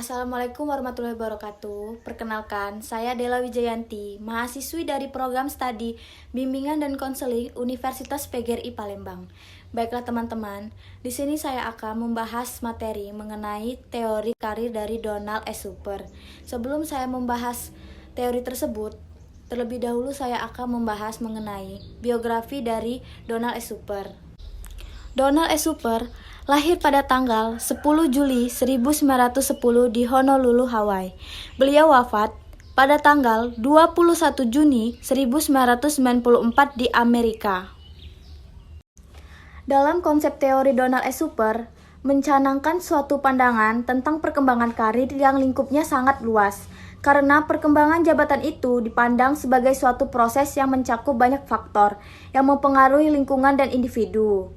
Assalamualaikum warahmatullahi wabarakatuh. Perkenalkan, saya Dela Wijayanti, mahasiswi dari program studi Bimbingan dan Konseling Universitas PGRI Palembang. Baiklah teman-teman, di sini saya akan membahas materi mengenai teori karir dari Donald S. Super. Sebelum saya membahas teori tersebut, terlebih dahulu saya akan membahas mengenai biografi dari Donald S. Super. Donald S. Super lahir pada tanggal 10 Juli 1910 di Honolulu, Hawaii. Beliau wafat pada tanggal 21 Juni 1994 di Amerika. Dalam konsep teori Donald S. Super, mencanangkan suatu pandangan tentang perkembangan karir yang lingkupnya sangat luas, karena perkembangan jabatan itu dipandang sebagai suatu proses yang mencakup banyak faktor yang mempengaruhi lingkungan dan individu.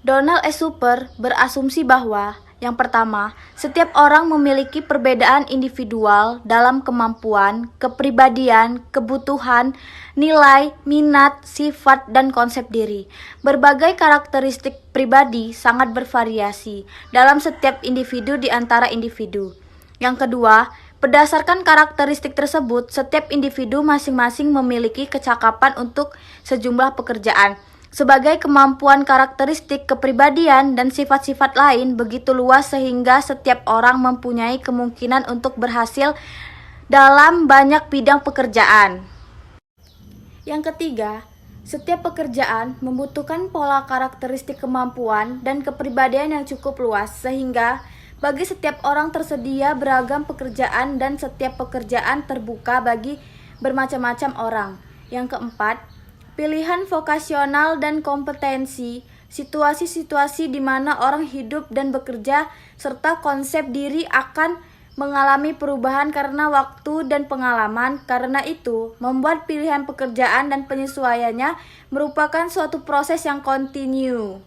Donald S. Super berasumsi bahwa, yang pertama, setiap orang memiliki perbedaan individual dalam kemampuan, kepribadian, kebutuhan, nilai, minat, sifat, dan konsep diri. Berbagai karakteristik pribadi sangat bervariasi dalam setiap individu di antara individu. Yang kedua, berdasarkan karakteristik tersebut, setiap individu masing-masing memiliki kecakapan untuk sejumlah pekerjaan. Sebagai kemampuan karakteristik kepribadian dan sifat-sifat lain begitu luas sehingga setiap orang mempunyai kemungkinan untuk berhasil dalam banyak bidang pekerjaan. Yang ketiga, setiap pekerjaan membutuhkan pola karakteristik kemampuan dan kepribadian yang cukup luas sehingga bagi setiap orang tersedia beragam pekerjaan dan setiap pekerjaan terbuka bagi bermacam-macam orang. Yang keempat, pilihan vokasional dan kompetensi, situasi-situasi di mana orang hidup dan bekerja, serta konsep diri akan mengalami perubahan karena waktu dan pengalaman. Karena itu, membuat pilihan pekerjaan dan penyesuaiannya merupakan suatu proses yang kontinu.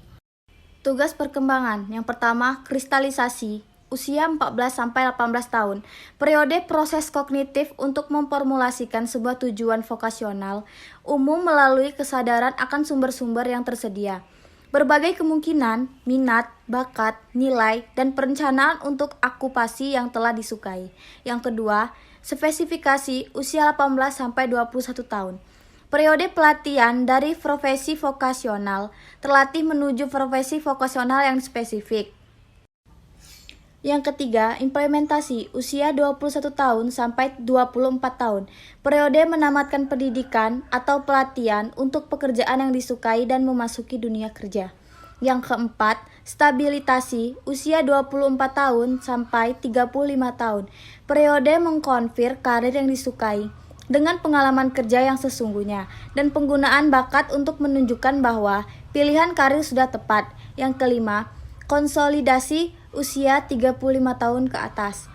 Tugas perkembangan yang pertama, kristalisasi. Usia 14-18 tahun, periode proses kognitif untuk memformulasikan sebuah tujuan vokasional umum melalui kesadaran akan sumber-sumber yang tersedia. Berbagai kemungkinan, minat, bakat, nilai, dan perencanaan untuk okupasi yang telah disukai. Yang kedua, spesifikasi usia 18-21 tahun. Periode pelatihan dari profesi vokasional, terlatih menuju profesi vokasional yang spesifik. Yang ketiga, implementasi usia 21 tahun sampai 24 tahun. Periode menamatkan pendidikan atau pelatihan untuk pekerjaan yang disukai dan memasuki dunia kerja. Yang keempat, stabilitasi usia 24 tahun sampai 35 tahun. Periode mengkonfir karir yang disukai dengan pengalaman kerja yang sesungguhnya dan penggunaan bakat untuk menunjukkan bahwa pilihan karir sudah tepat. Yang kelima, konsolidasi usia 35 tahun ke atas.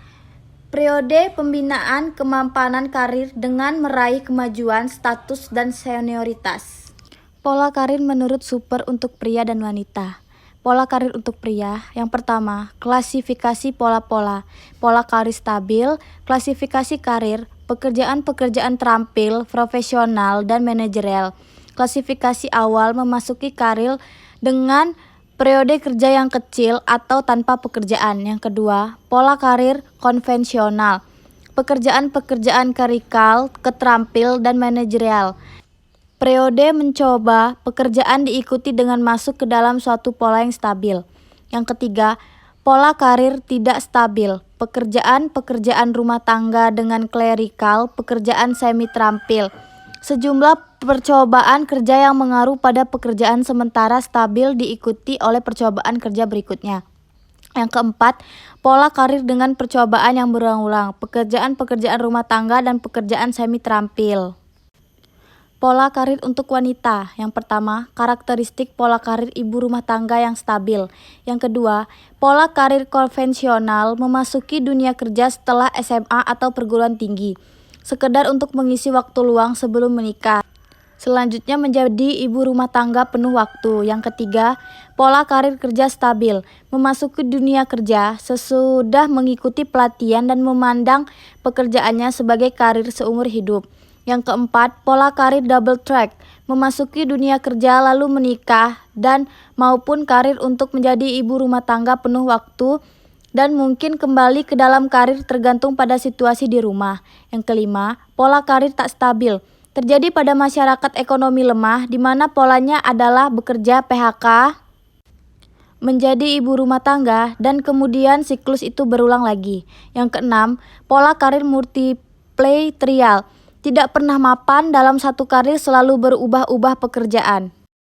Periode pembinaan kemampanan karir dengan meraih kemajuan, status, dan senioritas. Pola karir menurut Super untuk pria dan wanita. Pola karir untuk pria, yang pertama, klasifikasi pola-pola. Pola karir stabil, klasifikasi karir, pekerjaan-pekerjaan terampil, profesional, dan manajerial. Klasifikasi awal memasuki karir dengan periode kerja yang kecil atau tanpa pekerjaan. Yang kedua, pola karir konvensional. Pekerjaan-pekerjaan klerikal, keterampil, dan manajerial. Periode mencoba pekerjaan diikuti dengan masuk ke dalam suatu pola yang stabil. Yang ketiga, pola karir tidak stabil. Pekerjaan-pekerjaan rumah tangga dengan klerikal, pekerjaan semi terampil. Sejumlah percobaan kerja yang mengaruh pada pekerjaan sementara stabil diikuti oleh percobaan kerja berikutnya. Yang keempat, pola karir dengan percobaan yang berulang-ulang, pekerjaan-pekerjaan rumah tangga dan pekerjaan semi terampil. Pola karir untuk wanita. Yang pertama, karakteristik pola karir ibu rumah tangga yang stabil. Yang kedua, pola karir konvensional memasuki dunia kerja setelah SMA atau perguruan tinggi, sekedar untuk mengisi waktu luang sebelum menikah. Selanjutnya menjadi ibu rumah tangga penuh waktu. Yang ketiga, pola karir kerja stabil. Memasuki dunia kerja sesudah mengikuti pelatihan dan memandang pekerjaannya sebagai karir seumur hidup. Yang keempat, pola karir double track. Memasuki dunia kerja lalu menikah dan maupun karir untuk menjadi ibu rumah tangga penuh waktu dan mungkin kembali ke dalam karir tergantung pada situasi di rumah. Yang kelima, pola karir tak stabil. Terjadi pada masyarakat ekonomi lemah di mana polanya adalah bekerja PHK, menjadi ibu rumah tangga, dan kemudian siklus itu berulang lagi. Yang keenam, pola karir multiplay trial. Tidak pernah mapan dalam satu karir, selalu berubah-ubah pekerjaan.